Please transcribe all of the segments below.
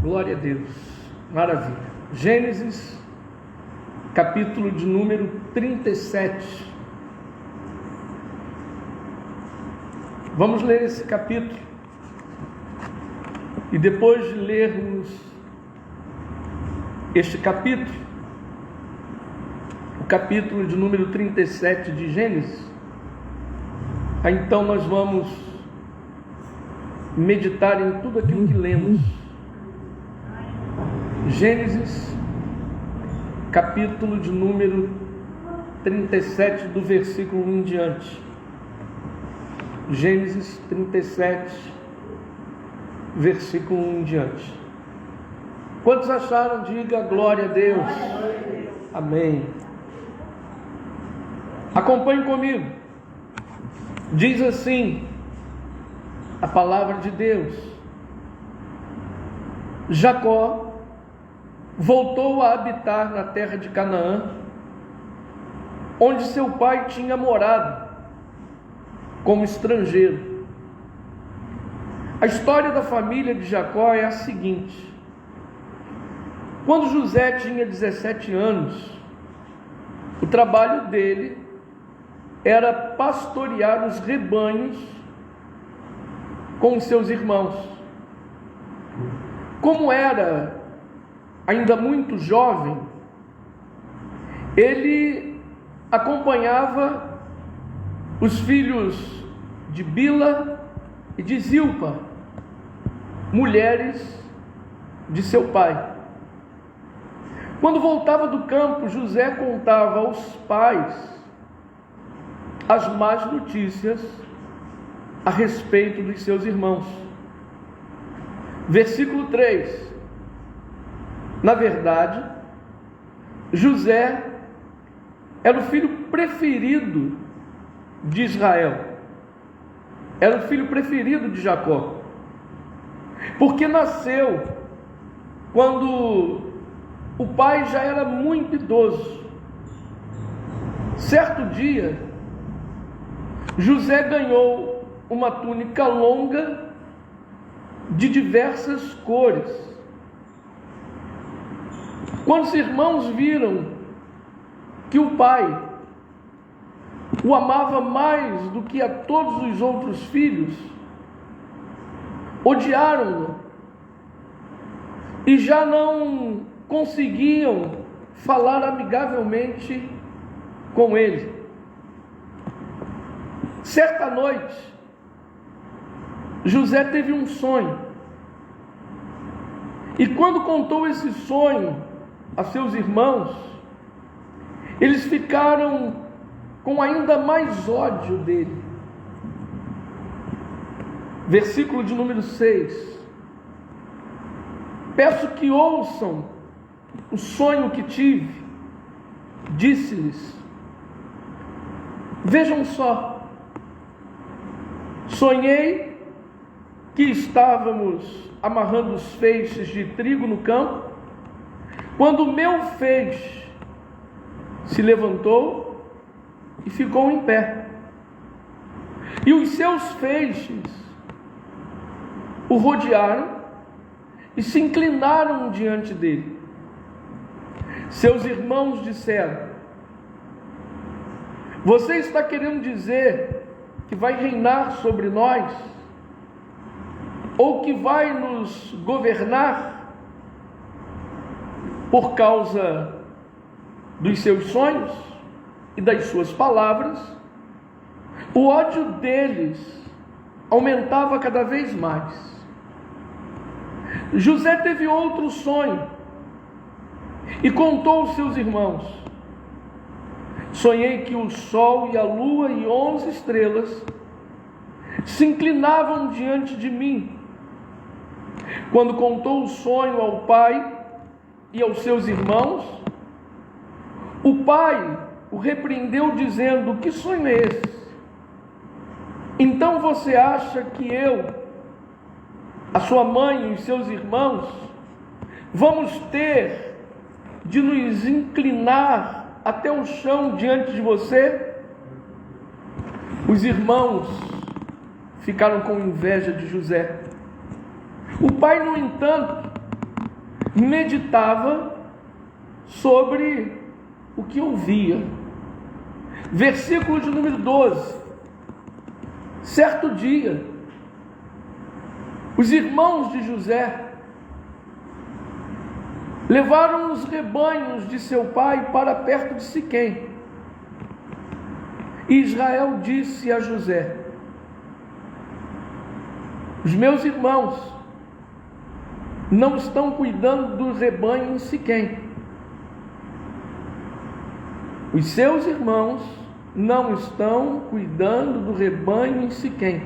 Glória a Deus. Maravilha. Gênesis, capítulo de número 37. Vamos ler esse capítulo. E depois de lermos este capítulo, o capítulo de número 37 de Gênesis, então nós vamos meditar em tudo aquilo que lemos. Gênesis, capítulo de número 37, do versículo 1 em diante. Gênesis 37, versículo 1 em diante. Quantos acharam? Diga glória a Deus. Amém. Acompanhe comigo. Diz assim a palavra de Deus: Jacó voltou a habitar na terra de Canaã, onde seu pai tinha morado como estrangeiro. A história da família de Jacó é a seguinte: quando José tinha 17 anos, o trabalho dele era pastorear os rebanhos com os seus irmãos. Como era ainda muito jovem, ele acompanhava os filhos de Bila e de Zilpa, mulheres de seu pai. Quando voltava do campo, José contava aos pais as más notícias a respeito dos seus irmãos. Versículo 3. Na verdade, José era o filho preferido de Israel, era o filho preferido de Jacó, porque nasceu quando o pai já era muito idoso. Certo dia, José ganhou uma túnica longa de diversas cores. Quando os irmãos viram que o pai o amava mais do que a todos os outros filhos, odiaram-no e já não conseguiam falar amigavelmente com ele. Certa noite, José teve um sonho, e quando contou esse sonho a seus irmãos, eles ficaram com ainda mais ódio dele. Versículo de número 6. Peço que ouçam o sonho que tive. Disse-lhes: vejam só, sonhei que estávamos amarrando os feixes de trigo no campo, quando o meu feixe se levantou e ficou em pé, e os seus feixes o rodearam e se inclinaram diante dele. Seus irmãos disseram: você está querendo dizer que vai reinar sobre nós, ou que vai nos governar por causa dos seus sonhos e das suas palavras? O ódio deles aumentava cada vez mais. José teve outro sonho e contou aos seus irmãos: sonhei que o sol e a lua e 11 estrelas se inclinavam diante de mim. Quando contou o sonho ao pai e aos seus irmãos, o pai o repreendeu dizendo: que sonho é esse? Então você acha que eu, a sua mãe e os seus irmãos, vamos ter de nos inclinar até o chão diante de você? Os irmãos ficaram com inveja de José. O pai, no entanto, meditava sobre o que ouvia. Versículo de número 12. Certo dia, os irmãos de José levaram os rebanhos de seu pai para perto de Siquém. E Israel disse a José: os meus irmãos não estão cuidando do rebanho em Siquém. Os seus irmãos não estão cuidando do rebanho em Siquém.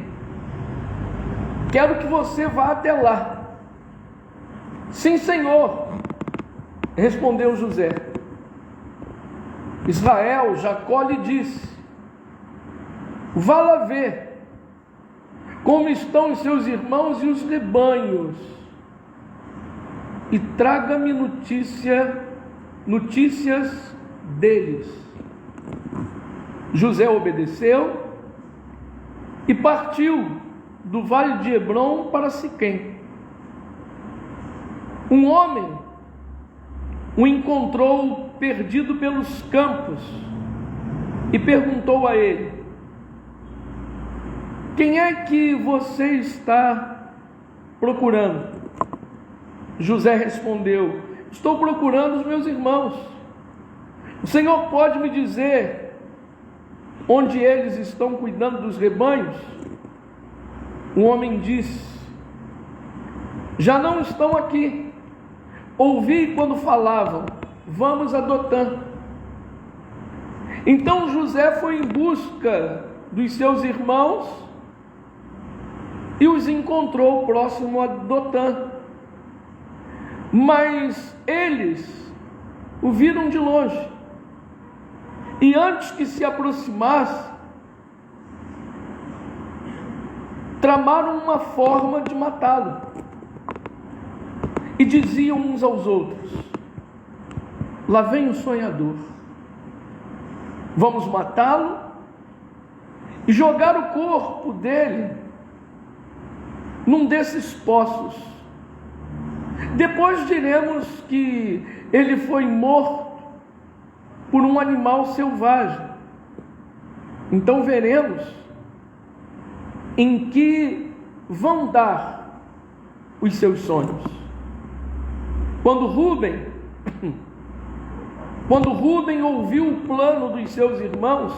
Quero que você vá até lá. Sim, Senhor, respondeu José. Israel, Jacó lhe disse: vá lá ver como estão os seus irmãos e os rebanhos, e traga-me notícias deles. José obedeceu e partiu do vale de Hebrom para Siquém. Um homem o encontrou perdido pelos campos e perguntou a ele: quem é que você está procurando? José respondeu: estou procurando os meus irmãos. O Senhor pode me dizer onde eles estão cuidando dos rebanhos? O homem disse: já não estão aqui. Ouvi quando falavam: vamos a Dotã. Então José foi em busca dos seus irmãos e os encontrou próximo a Dotã. Mas eles o viram de longe, e antes que se aproximasse, tramaram uma forma de matá-lo. E diziam uns aos outros: lá vem o sonhador, vamos matá-lo e jogar o corpo dele num desses poços. Depois diremos que ele foi morto por um animal selvagem. Então veremos em que vão dar os seus sonhos. Quando Rúben ouviu o plano dos seus irmãos,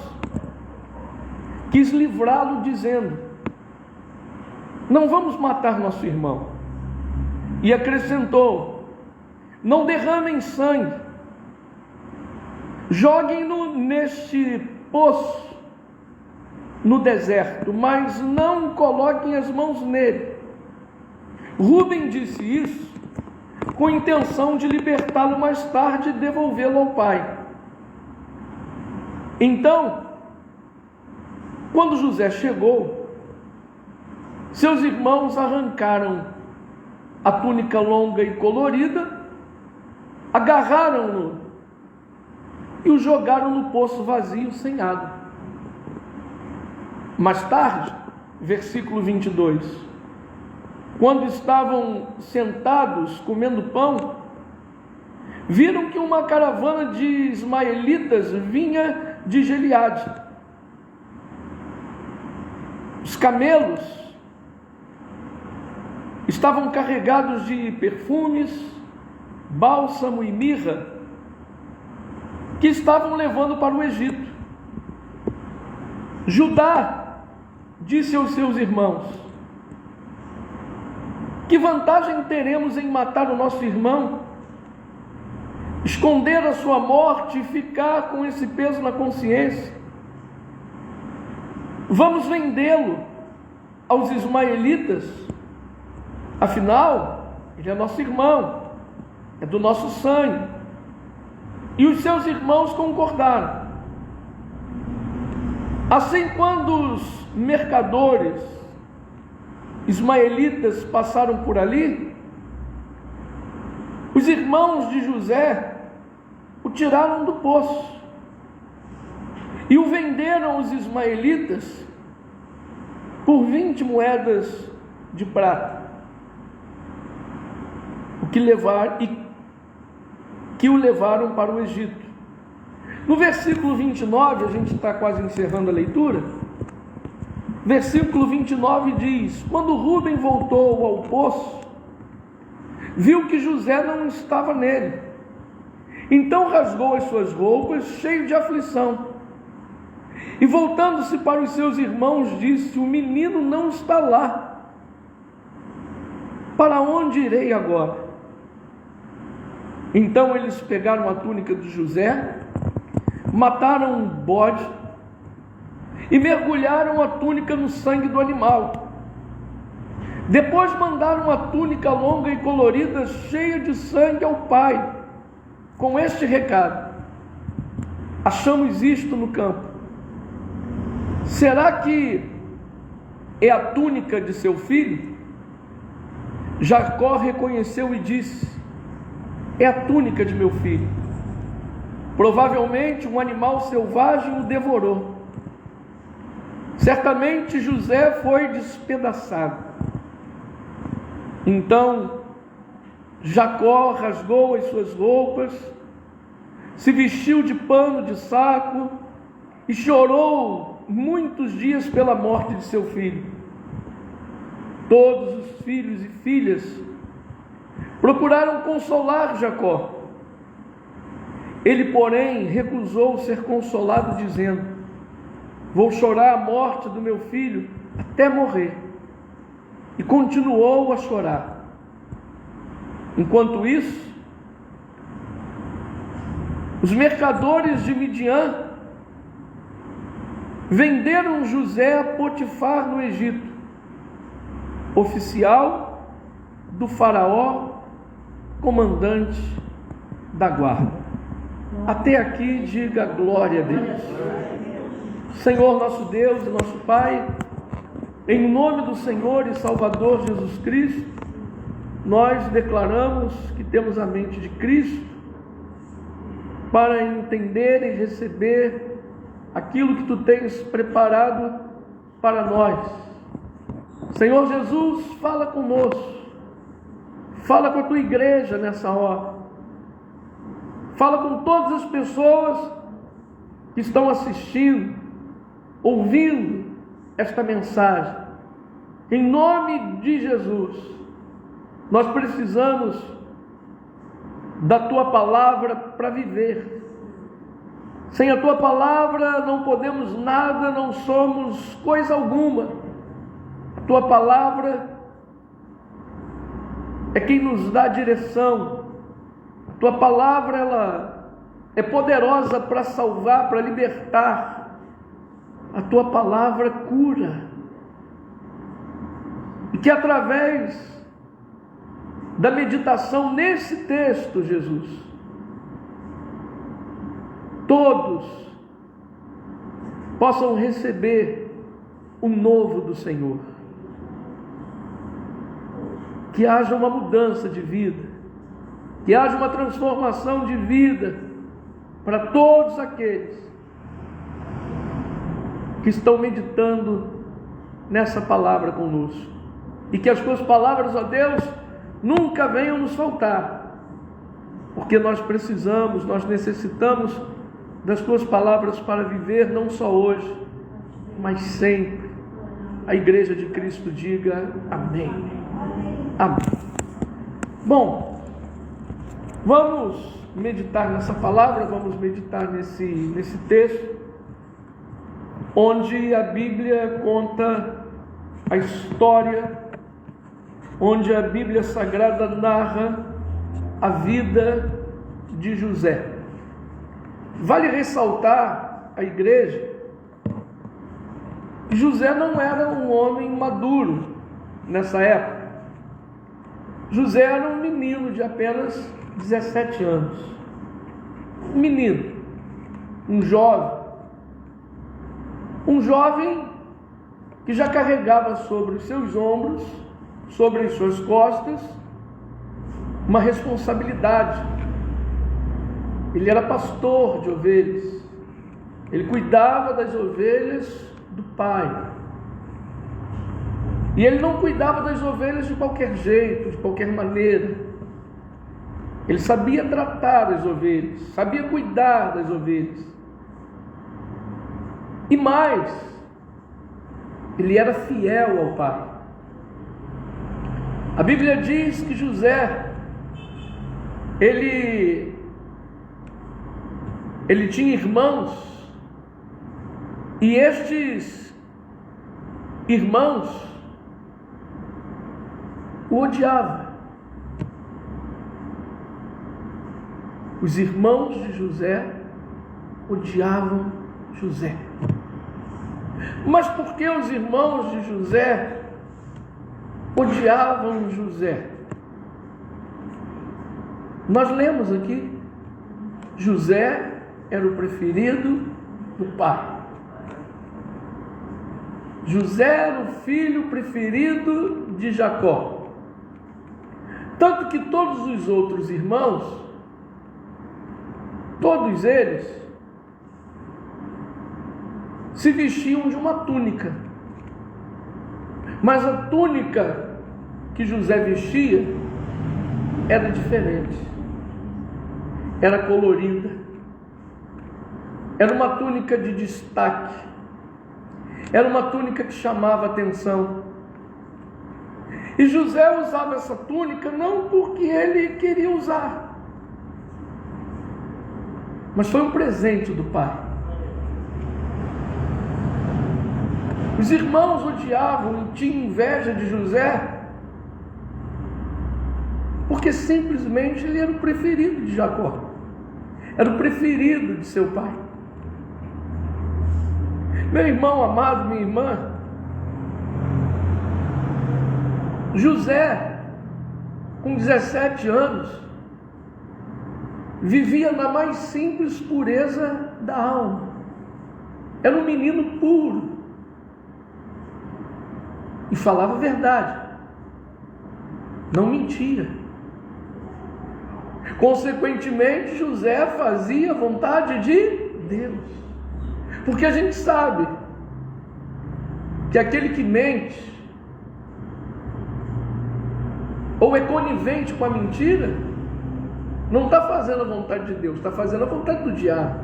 quis livrá-lo, dizendo: não vamos matar nosso irmão. E acrescentou: não derramem sangue, joguem-no neste poço no deserto, mas não coloquem as mãos nele. Rúben disse isso com intenção de libertá-lo mais tarde e devolvê-lo ao pai. Então, quando José chegou, seus irmãos arrancaram a túnica longa e colorida, agarraram-no e o jogaram no poço vazio sem água. Mais tarde, versículo 22, quando estavam sentados comendo pão, viram que uma caravana de ismaelitas vinha de Gileade. Os camelos estavam carregados de perfumes, bálsamo e mirra, que estavam levando para o Egito. Judá disse aos seus irmãos: que vantagem teremos em matar o nosso irmão, esconder a sua morte e ficar com esse peso na consciência? Vamos vendê-lo aos ismaelitas, afinal, ele é nosso irmão, é do nosso sangue. E os seus irmãos concordaram. Assim, quando os mercadores ismaelitas passaram por ali, os irmãos de José o tiraram do poço e o venderam aos ismaelitas por 20 moedas de prata. que o levaram para o Egito. No versículo 29, a gente está quase encerrando a leitura. Versículo 29 diz: quando Rúben voltou ao poço, viu que José não estava nele. Então rasgou as suas roupas, cheio de aflição. E voltando-se para os seus irmãos, disse: o menino não está lá. Para onde irei agora? Então eles pegaram a túnica de José, mataram um bode e mergulharam a túnica no sangue do animal. Depois mandaram a túnica longa e colorida, cheia de sangue, ao pai, com este recado: achamos isto no campo. Será que é a túnica de seu filho? Jacó reconheceu e disse: é a túnica de meu filho. Provavelmente um animal selvagem o devorou. Certamente José foi despedaçado. Então Jacó rasgou as suas roupas, se vestiu de pano de saco e chorou muitos dias pela morte de seu filho. Todos os filhos e filhas procuraram consolar Jacó. Ele, porém, recusou ser consolado, dizendo: vou chorar a morte do meu filho até morrer. E continuou a chorar. Enquanto isso, os mercadores de Midian venderam José a Potifar no Egito, oficial do faraó, comandante da guarda. Até aqui diga glória a Deus. Senhor nosso Deus e nosso Pai, em nome do Senhor e Salvador Jesus Cristo, nós declaramos que temos a mente de Cristo para entender e receber aquilo que Tu tens preparado para nós. Senhor Jesus, fala conosco, fala com a Tua igreja nessa hora, fala com todas as pessoas que estão assistindo, ouvindo esta mensagem. Em nome de Jesus, nós precisamos da Tua palavra para viver. Sem a Tua palavra não podemos nada, não somos coisa alguma. A Tua palavra é quem nos dá direção. A Tua palavra, ela é poderosa para salvar, para libertar. A Tua palavra cura. E que através da meditação nesse texto, Jesus, todos possam receber o novo do Senhor. Que haja uma mudança de vida, que haja uma transformação de vida para todos aqueles que estão meditando nessa palavra conosco. E que as Tuas palavras, ó Deus, nunca venham nos faltar, porque nós precisamos, nós necessitamos das Tuas palavras para viver não só hoje, mas sempre. A Igreja de Cristo diga amém. Amém. Bom, vamos meditar nessa palavra, vamos meditar nesse texto, onde a Bíblia conta a história, onde a Bíblia Sagrada narra a vida de José. Vale ressaltar a igreja que José não era um homem maduro nessa época. José era um menino de apenas 17 anos. Um menino, um jovem que já carregava sobre os seus ombros, sobre as suas costas, uma responsabilidade. Ele era pastor de ovelhas, ele cuidava das ovelhas do pai, e ele não cuidava das ovelhas de qualquer jeito, de qualquer maneira. Ele sabia tratar as ovelhas, sabia cuidar das ovelhas. E mais, ele era fiel ao pai. A Bíblia diz que José, ele tinha irmãos, e estes irmãos o odiavam. Os irmãos de José odiavam José. Mas por que os irmãos de José odiavam José? Nós lemos aqui, José era o preferido do pai. José era o filho preferido de Jacó. Tanto que todos os outros irmãos, todos eles, se vestiam de uma túnica. Mas a túnica que José vestia era diferente. Era colorida. Era uma túnica de destaque. Era uma túnica que chamava atenção. E José usava essa túnica não porque ele queria usar, mas foi um presente do pai. Os irmãos odiavam e tinham inveja de José, porque simplesmente ele era o preferido de Jacó, era o preferido de seu pai. Meu irmão amado, minha irmã, José, com 17 anos, vivia na mais simples pureza da alma. Era um menino puro e falava a verdade, não mentia. Consequentemente, José fazia a vontade de Deus, porque a gente sabe que aquele que mente ou é conivente com a mentira não está fazendo a vontade de Deus, está fazendo a vontade do diabo.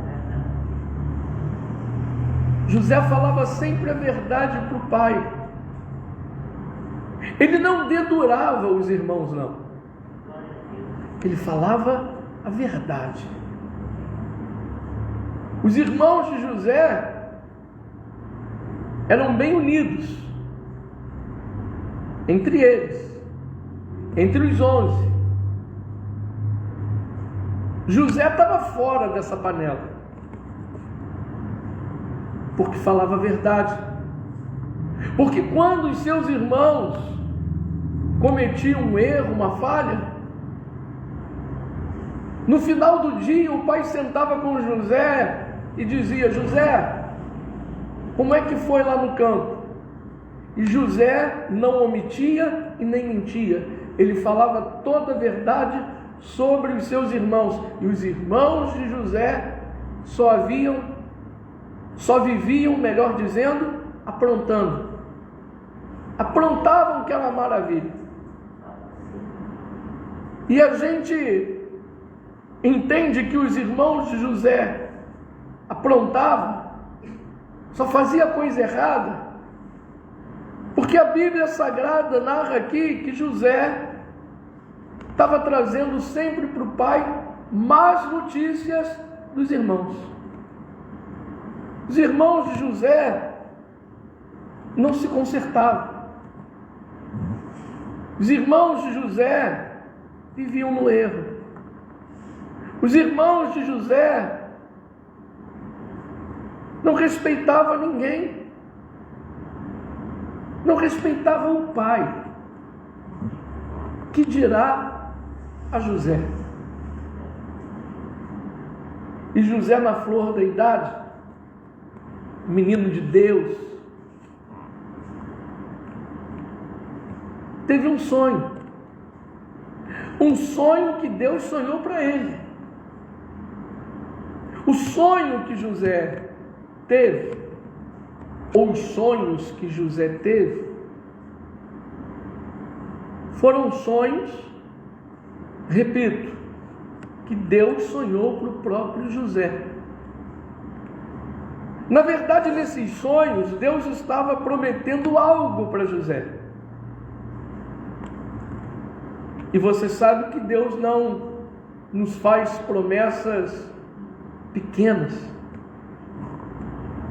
José falava sempre a verdade para o pai. Ele não dedurava os irmãos, não. Ele falava a verdade. Os irmãos de José eram bem unidos entre eles, entre os 11. José estava fora dessa panela, porque falava a verdade. Porque quando os seus irmãos cometiam um erro, uma falha, no final do dia o pai sentava com José e dizia: José, como é que foi lá no campo? E José não omitia e nem mentia. Ele falava toda a verdade sobre os seus irmãos. E os irmãos de José só viviam, melhor dizendo, aprontando. Aprontavam que era uma maravilha. E a gente entende que os irmãos de José aprontavam, só fazia coisa errada, porque a Bíblia Sagrada narra aqui que José estava trazendo sempre para o pai más notícias dos irmãos. Os irmãos de José não se consertavam. Os irmãos de José viviam no erro. Os irmãos de José não respeitavam ninguém, não respeitavam o pai, que dirá a José. E José, na flor da idade, menino de Deus, teve um sonho que Deus sonhou para ele. O sonho que José teve, ou os sonhos que José teve, foram sonhos, repito, que Deus sonhou para o próprio José. Na verdade, nesses sonhos, Deus estava prometendo algo para José. E você sabe que Deus não nos faz promessas pequenas.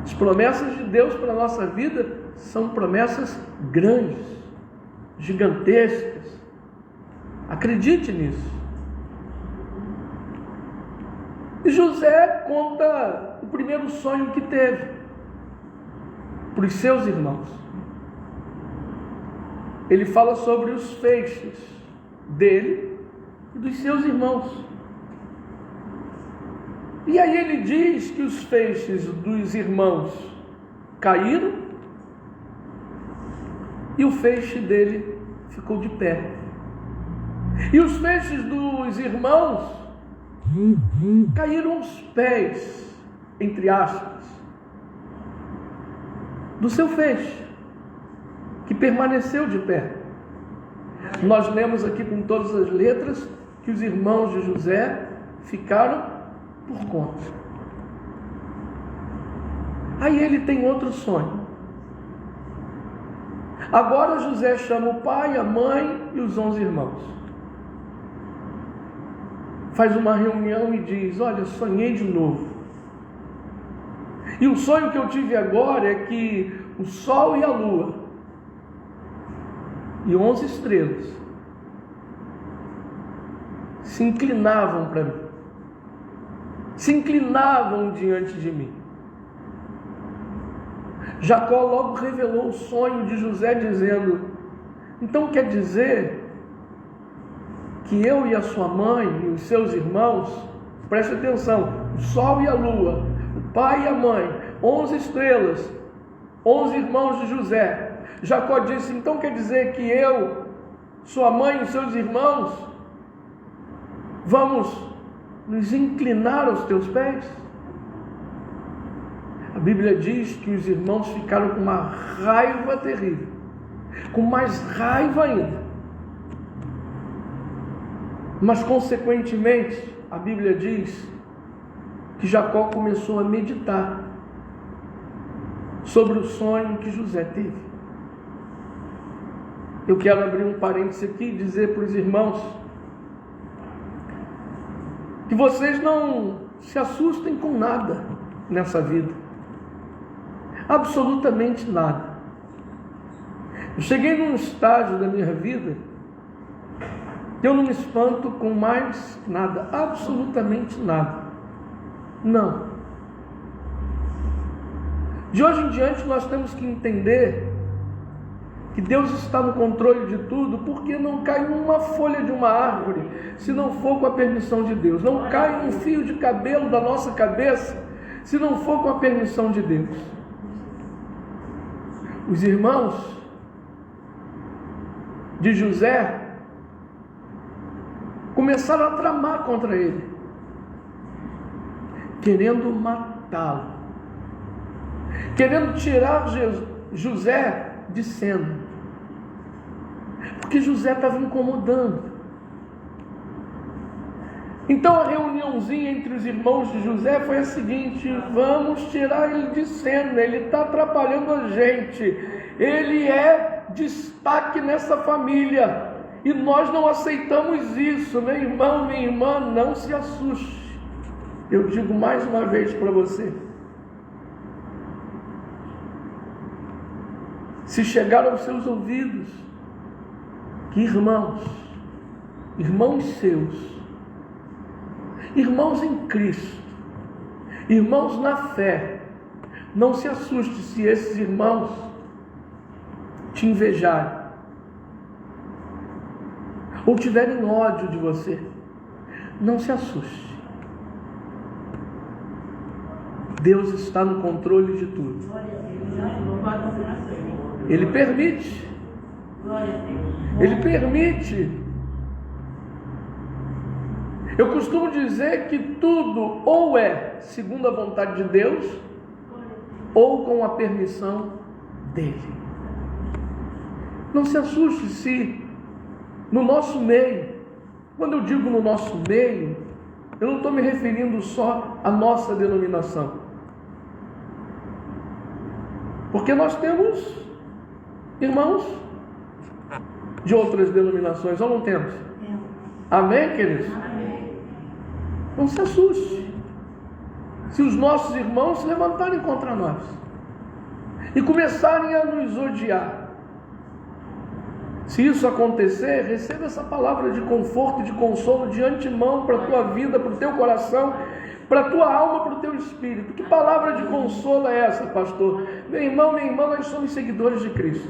As promessas de Deus para a nossa vida são promessas grandes, gigantescas. Acredite nisso. E José conta o primeiro sonho que teve para os seus irmãos. Ele fala sobre os feixes dele e dos seus irmãos. E aí ele diz que os feixes dos irmãos caíram e o feixe dele ficou de pé. E os feixes dos irmãos caíram aos pés, entre aspas, do seu feixe, que permaneceu de pé. Nós lemos aqui com todas as letras que os irmãos de José ficaram por conta. Aí ele tem outro sonho. Agora José chama o pai, a mãe e os 11 irmãos. Faz uma reunião e diz: olha, sonhei de novo. E o sonho que eu tive agora é que o sol e a lua e 11 estrelas se inclinavam para mim, se inclinavam diante de mim. Jacó logo revelou o sonho de José, dizendo: então quer dizer que eu e a sua mãe e os seus irmãos, preste atenção, o sol e a lua, o pai e a mãe, 11 estrelas, 11 irmãos de José. Jacó disse: então quer dizer que eu, sua mãe e os seus irmãos, vamos nos inclinar aos teus pés? A Bíblia diz que os irmãos ficaram com uma raiva terrível, com mais raiva ainda. Mas, consequentemente, a Bíblia diz que Jacó começou a meditar sobre o sonho que José teve. Eu quero abrir um parênteses aqui e dizer para os irmãos que vocês não se assustem com nada nessa vida. Absolutamente nada. Eu cheguei num estágio da minha vida que eu não me espanto com mais nada, absolutamente nada. Não. De hoje em diante nós temos que entender que Deus está no controle de tudo, porque não cai uma folha de uma árvore se não for com a permissão de Deus. Não cai um fio de cabelo da nossa cabeça se não for com a permissão de Deus. Os irmãos de José começaram a tramar contra ele, querendo matá-lo, querendo tirar José de cena, porque José estava incomodando. Então a reuniãozinha entre os irmãos de José foi a seguinte: vamos tirar ele de cena, ele está atrapalhando a gente, ele é destaque nessa família, e nós não aceitamos isso. Meu irmão, minha irmã, não se assuste. Eu digo mais uma vez para você: se chegar aos seus ouvidos que irmãos seus, irmãos em Cristo, irmãos na fé, não se assuste se esses irmãos te invejarem ou tiverem ódio de você. Não se assuste. Deus está no controle de tudo. Ele permite. Ele permite. Eu costumo dizer que tudo ou é segundo a vontade de Deus, ou com a permissão dele. Não se assuste se no nosso meio, quando eu digo no nosso meio, Eu não estou me referindo só à nossa denominação, porque nós temos irmãos de outras denominações, ou não temos? Amém, queridos? Amém. Não se assuste se os nossos irmãos se levantarem contra nós e começarem a nos odiar. Se isso acontecer, receba essa palavra de conforto e de consolo de antemão para a tua vida, para o teu coração, para a tua alma, para o teu espírito. Que palavra de consolo é essa, pastor? Meu irmão, minha irmã, nós somos seguidores de Cristo.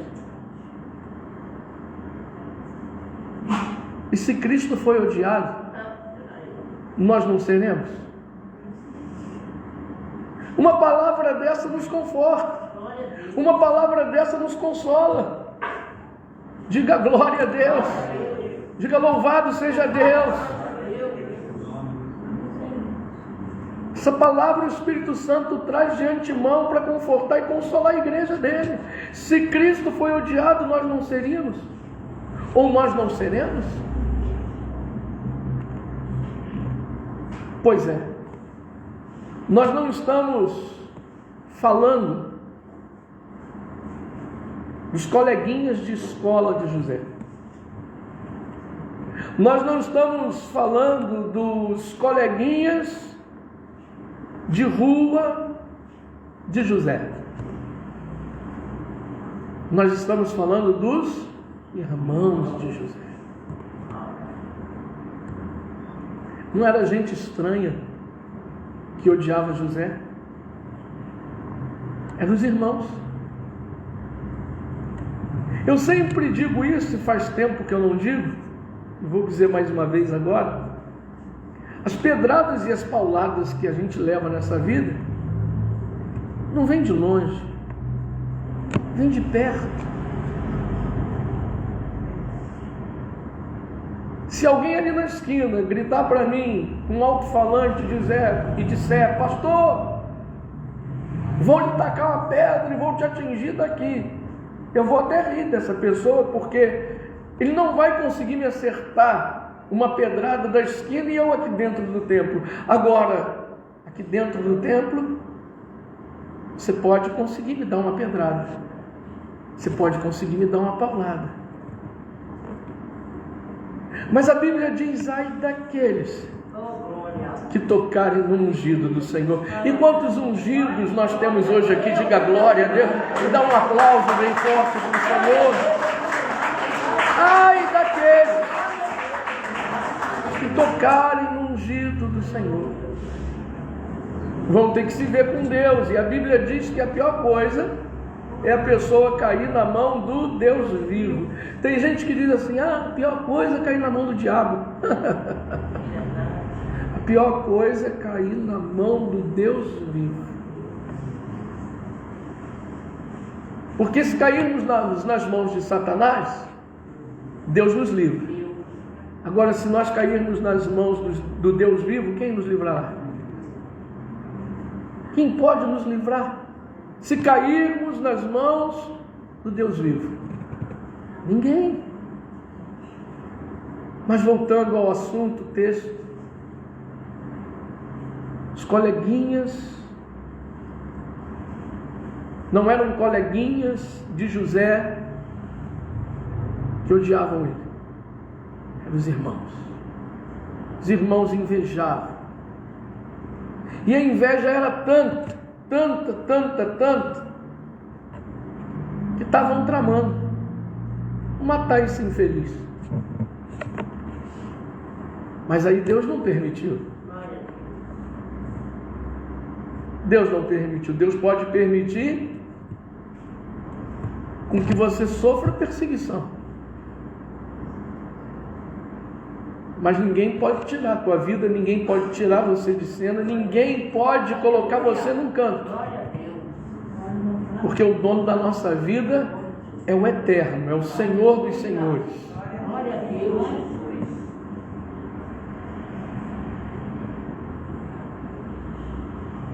E se Cristo foi odiado, nós não seremos? Uma palavra dessa nos conforta, uma palavra dessa nos consola. Diga glória a Deus, diga louvado seja Deus. Essa palavra o Espírito Santo traz de antemão para confortar e consolar a igreja dele. Se Cristo foi odiado, nós não seríamos? Ou nós não seremos? Pois é, nós não estamos falando dos coleguinhas de escola de José. Nós não estamos falando dos coleguinhas de rua de José. Nós estamos falando dos irmãos de José. Não era gente estranha que odiava José. Eram os irmãos. Eu sempre digo isso, e faz tempo que eu não digo, vou dizer mais uma vez agora. As pedradas e as pauladas que a gente leva nessa vida não vem de longe, vem de perto. Se alguém ali na esquina gritar para mim, um alto-falante, e disser: pastor, vou lhe tacar uma pedra e vou te atingir daqui, eu vou até rir dessa pessoa, porque ele não vai conseguir me acertar uma pedrada da esquina e eu aqui dentro do templo. Agora, aqui dentro do templo, você pode conseguir me dar uma pedrada, você pode conseguir me dar uma paulada. Mas a Bíblia diz: ai daqueles que tocarem no ungido do Senhor. E quantos ungidos nós temos hoje aqui? Diga glória a Deus e dá um aplauso bem forte para o Senhor. Ai daqueles que tocarem no ungido do Senhor. Vão ter que se ver com Deus. E a Bíblia diz que a pior coisa é a pessoa cair na mão do Deus vivo. Tem gente que diz assim: a pior coisa é cair na mão do diabo. A pior coisa é cair na mão do Deus vivo. Porque se cairmos nas mãos de Satanás, Deus nos livra. Agora, se nós cairmos nas mãos do Deus vivo, quem nos livrará? Quem pode nos livrar? Se cairmos nas mãos do Deus vivo? Ninguém. Mas voltando ao assunto, o texto, os coleguinhas não eram coleguinhas de José que odiavam ele, eram os irmãos. Os irmãos invejavam. E a inveja era tanta, que estavam tramando matar esse infeliz. Mas aí Deus não permitiu. Deus não permitiu. Deus pode permitir com que você sofra perseguição, mas ninguém pode tirar a tua vida, ninguém pode tirar você de cena, ninguém pode colocar você num canto, porque o dono da nossa vida é o Eterno, é o Senhor dos Senhores.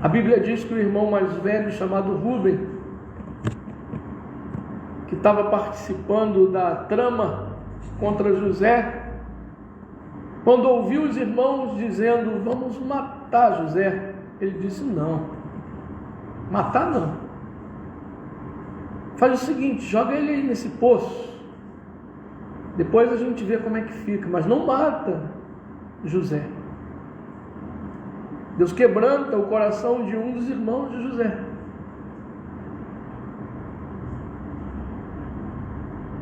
A Bíblia diz que o irmão mais velho, chamado Rúben, que estava participando da trama contra José, Quando ouviu os irmãos dizendo: vamos matar José, ele disse: não, matar não. Faz o seguinte, joga ele aí nesse poço, depois a gente vê como é que fica, mas não mata José. Deus quebranta o coração de um dos irmãos de José.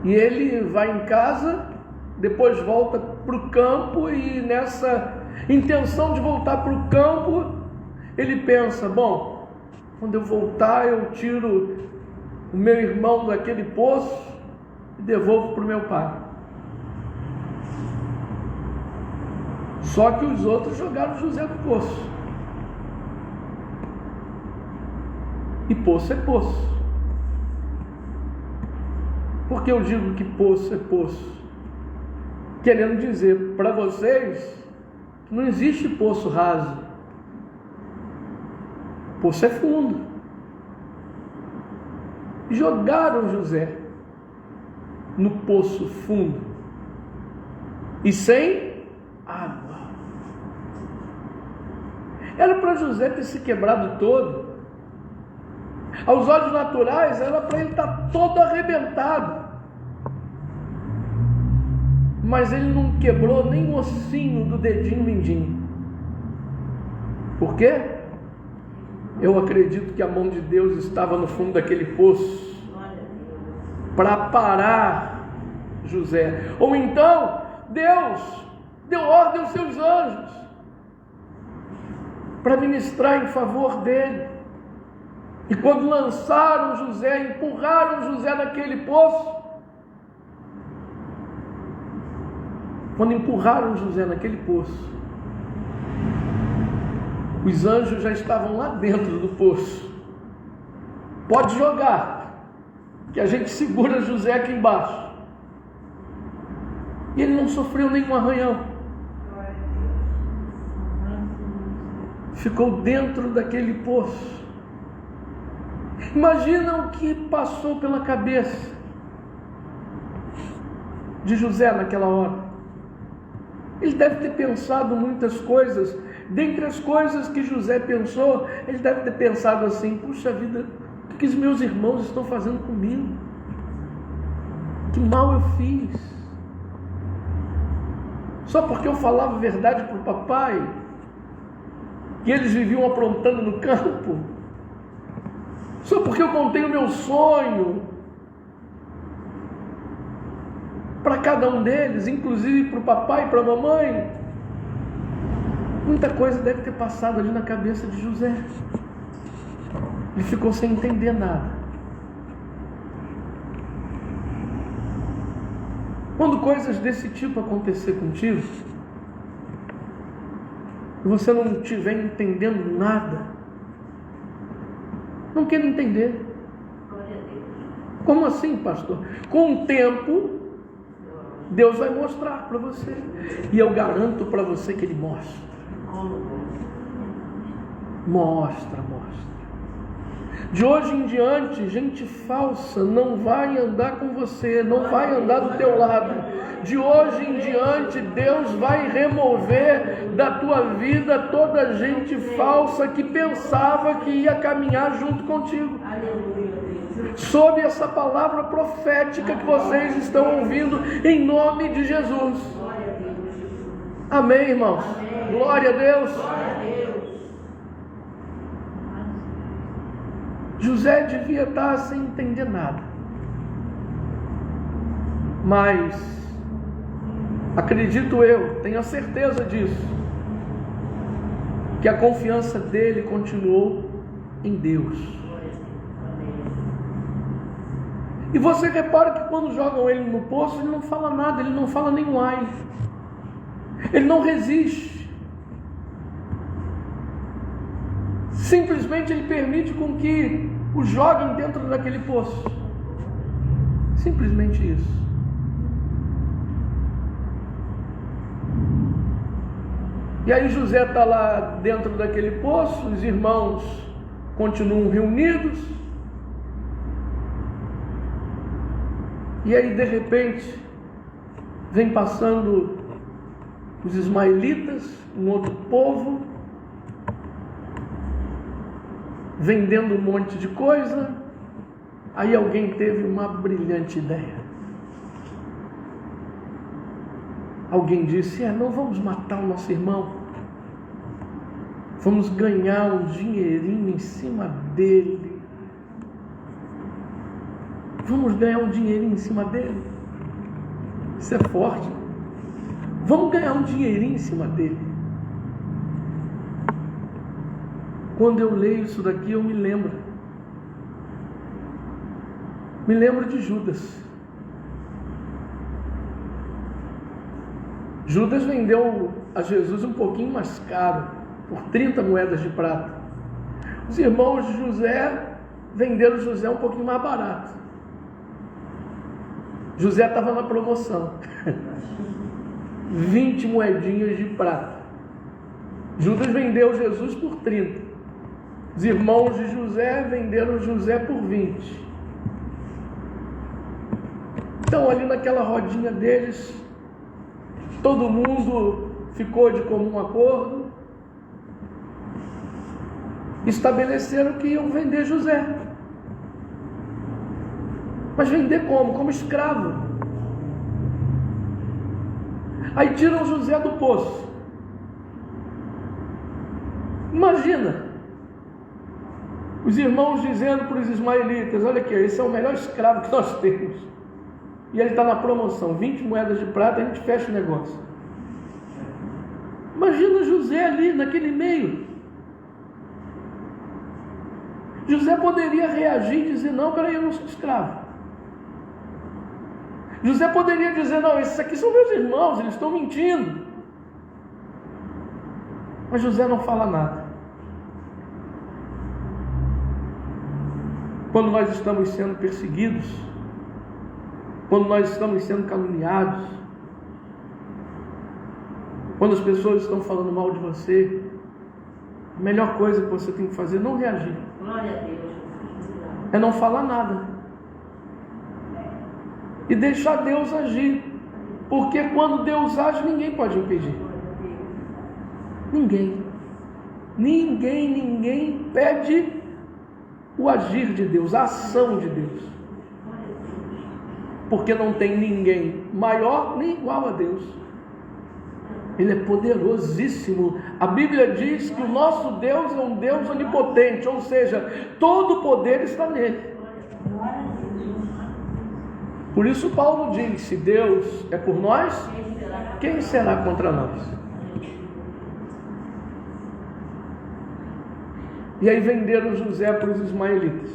E ele vai em casa, depois volta para o campo, e nessa intenção de voltar para o campo, ele pensa: bom, quando eu voltar eu tiro o meu irmão daquele poço e devolvo para o meu pai. Só que os outros jogaram José no poço. E poço é poço. Por que eu digo que poço é poço? Querendo dizer para vocês que não existe poço raso. Poço é fundo. Jogaram José no poço fundo e sem água. Era para José ter se quebrado todo. Aos olhos naturais, era para ele estar todo arrebentado. Mas ele não quebrou nem o ossinho do dedinho mindinho. Por quê? Eu acredito que a mão de Deus estava no fundo daquele poço para parar José. Ou então, Deus deu ordem aos seus anjos para ministrar em favor dele. E quando lançaram José, empurraram José naquele poço, os anjos já estavam lá dentro do poço. Pode jogar, que a gente segura José aqui embaixo. E ele não sofreu nenhum arranhão. Ficou dentro daquele poço. Imagina o que passou pela cabeça de José naquela hora. Ele deve ter pensado muitas coisas. Dentre as coisas que José pensou, ele deve ter pensado assim: puxa vida, o que os meus irmãos estão fazendo comigo? Que mal eu fiz? Só porque eu falava a verdade para o papai, e eles viviam aprontando no campo? Só porque eu contei o meu sonho para cada um deles, inclusive para o papai e para a mamãe? Muita coisa deve ter passado ali na cabeça de José. Ele ficou sem entender nada. Quando coisas desse tipo acontecer contigo, e você não estiver entendendo nada, não quero entender. Como assim, pastor? Com o tempo, Deus vai mostrar para você. E eu garanto para você que Ele mostra. Mostra. De hoje em diante, gente falsa não vai andar com você, não vai andar do teu lado. De hoje em diante, Deus vai remover da tua vida toda gente falsa que pensava que ia caminhar junto contigo. Sob essa palavra profética que vocês estão ouvindo, em nome de Jesus. Amém, irmãos? Glória a Deus. José devia estar sem entender nada, mas acredito eu, tenho a certeza disso, que a confiança dele continuou em Deus. E você repara que quando jogam ele no poço, ele não fala nada, ele não fala nem um ai, ele não resiste. Simplesmente ele permite com que o joguem dentro daquele poço. Simplesmente isso. E aí José está lá dentro daquele poço, os irmãos continuam reunidos. E aí de repente vem passando Os ismaelitas, um outro povo, vendendo um monte de coisa. Aí alguém teve uma brilhante ideia. Alguém disse: não vamos matar o nosso irmão, vamos ganhar um dinheirinho em cima dele. Vamos ganhar um dinheirinho em cima dele. Isso é forte. Vamos ganhar um dinheirinho em cima dele. Quando eu leio isso daqui, eu me lembro de Judas. Judas vendeu a Jesus um pouquinho mais caro, por 30 moedas de prata. Os irmãos de José venderam José um pouquinho mais barato. José estava na promoção. 20 moedinhas de prata. Judas vendeu Jesus por 30. Os irmãos de José venderam José por 20. Então, ali naquela rodinha deles, todo mundo ficou de comum acordo. Estabeleceram que iam vender José. Mas vender como? Como escravo. Aí tiram José do poço. Imagina os irmãos dizendo para os ismaelitas: olha aqui, esse é o melhor escravo que nós temos, e ele está na promoção, 20 moedas de prata, a gente fecha o negócio. Imagina José ali naquele meio. José poderia reagir e dizer: não, peraí, eu não sou escravo. José poderia dizer: não, esses aqui são meus irmãos, eles estão mentindo. Mas José não fala nada. Quando nós estamos sendo perseguidos, quando nós estamos sendo caluniados, quando as pessoas estão falando mal de você, a melhor coisa que você tem que fazer é não reagir. Glória a Deus. É não falar nada. E deixar Deus agir. Porque quando Deus age, ninguém pode impedir. Ninguém impede o agir de Deus, a ação de Deus. Porque não tem ninguém maior nem igual a Deus. Ele é poderosíssimo. A Bíblia diz que o nosso Deus é um Deus onipotente, ou seja, todo o poder está nele. Por isso Paulo diz: se Deus é por nós, quem será contra nós? E aí venderam José para os ismaelitas,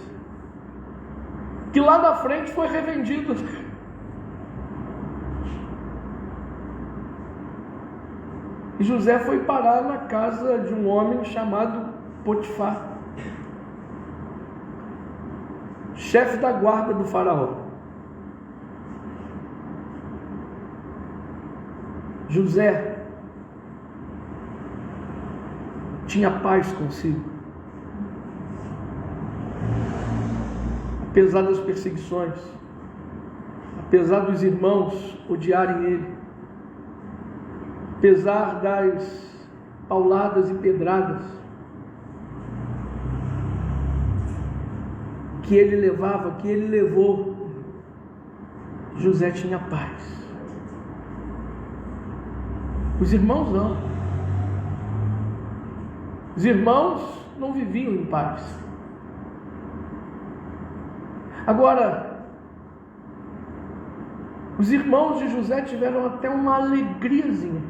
que lá na frente foi revendido. E José foi parar na casa de um homem chamado Potifar, chefe da guarda do faraó. José tinha paz consigo, apesar das perseguições, apesar dos irmãos odiarem ele, apesar das pauladas e pedradas que ele levava, que ele levou, José tinha paz. Os irmãos não. Os irmãos não viviam em paz. Agora, os irmãos de José tiveram até uma alegriazinha.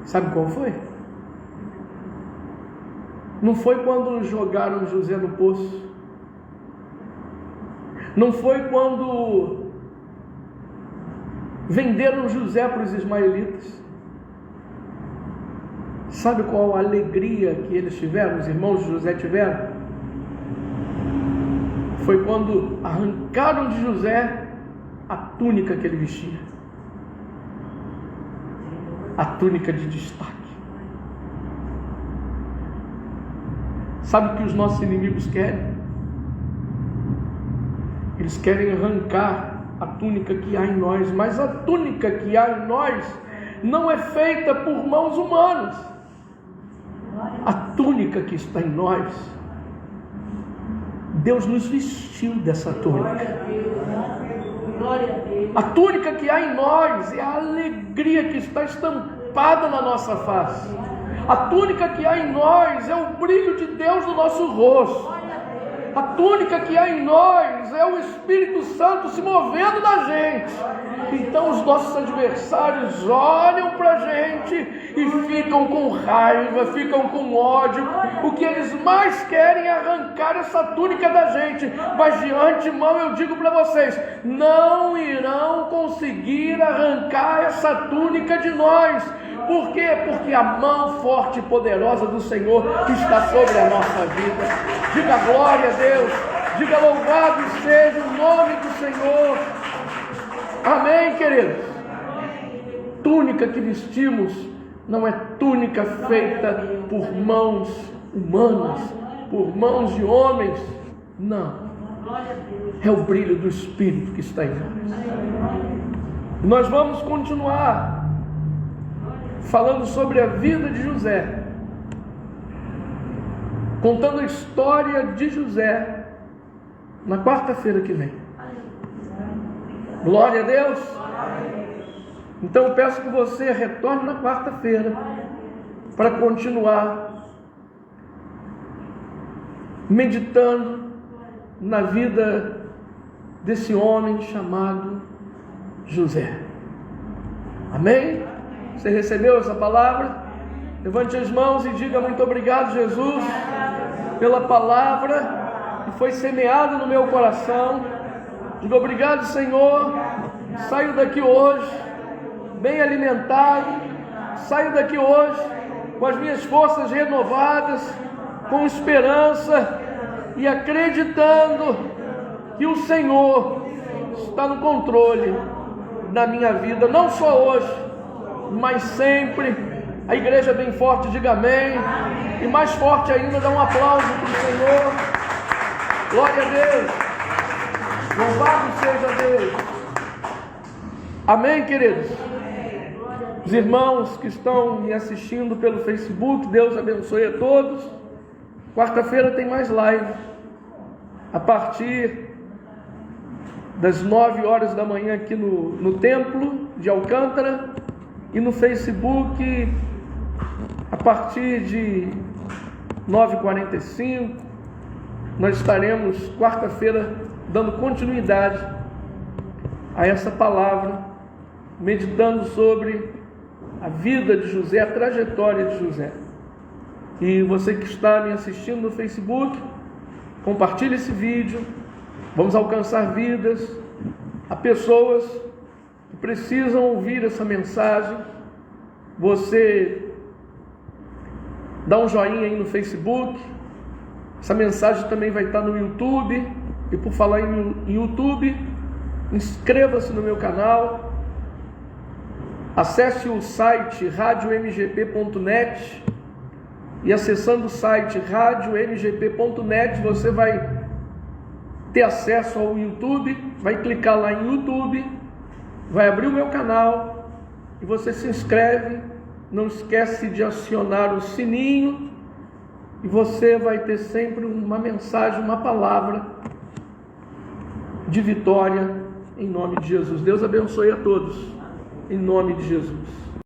Sabe qual foi? Não foi quando jogaram José no poço. Não foi quando venderam José para os ismaelitas. Sabe qual a alegria que eles tiveram, os irmãos de José tiveram? Foi quando arrancaram de José a túnica que ele vestia, a túnica de destaque. Sabe o que os nossos inimigos querem? Eles querem arrancar a túnica que há em nós, mas a túnica que há em nós não é feita por mãos humanas. A túnica que está em nós, Deus nos vestiu dessa túnica. A túnica que há em nós é a alegria que está estampada na nossa face. A túnica que há em nós é o brilho de Deus no nosso rosto. A túnica que há em nós é o Espírito Santo se movendo na gente. Então os nossos adversários olham para a gente e ficam com raiva, ficam com ódio. O que eles mais querem é arrancar essa túnica da gente. Mas de antemão eu digo para vocês, não irão conseguir arrancar essa túnica de nós. Por quê? Porque a mão forte e poderosa do Senhor está sobre a nossa vida. Diga glória a Deus. Diga louvado seja o nome do Senhor. Amém, queridos? Túnica que vestimos não é túnica feita por mãos humanas, por mãos de homens. Não. É o brilho do Espírito que está em nós. Nós vamos continuar falando sobre a vida de José, contando a história de José na quarta-feira que vem. Glória a Deus. Então eu peço que você retorne na quarta-feira para continuar meditando na vida desse homem chamado José. Amém? Você recebeu essa palavra? Levante as mãos e diga muito obrigado, Jesus, pela palavra que foi semeada no meu coração. Diga obrigado, Senhor. Saio daqui hoje bem alimentado. Saio daqui hoje com as minhas forças renovadas, com esperança e acreditando que o Senhor está no controle da minha vida, não só hoje, mas sempre. A igreja bem forte, diga amém. E mais forte ainda, dá um aplauso para o Senhor. Glória a Deus. Louvado seja Deus. Amém, queridos? Os irmãos que estão me assistindo pelo Facebook, Deus abençoe a todos. Quarta-feira tem mais live. A partir das 9 horas da manhã aqui no templo de Alcântara. E no Facebook, a partir de 9h45, nós estaremos, quarta-feira, dando continuidade a essa palavra, meditando sobre a vida de José, a trajetória de José. E você que está me assistindo no Facebook, compartilhe esse vídeo. Vamos alcançar vidas. Há pessoas que precisam ouvir essa mensagem. Você dá um joinha aí no Facebook. Essa mensagem também vai estar no YouTube. E por falar em YouTube, inscreva-se no meu canal. Acesse o site radiomgp.net. E acessando o site radiomgp.net, você vai ter acesso ao YouTube. Vai clicar lá em YouTube, vai abrir o meu canal e você se inscreve. Não esquece de acionar o sininho e você vai ter sempre uma mensagem, uma palavra de vitória em nome de Jesus. Deus abençoe a todos em nome de Jesus.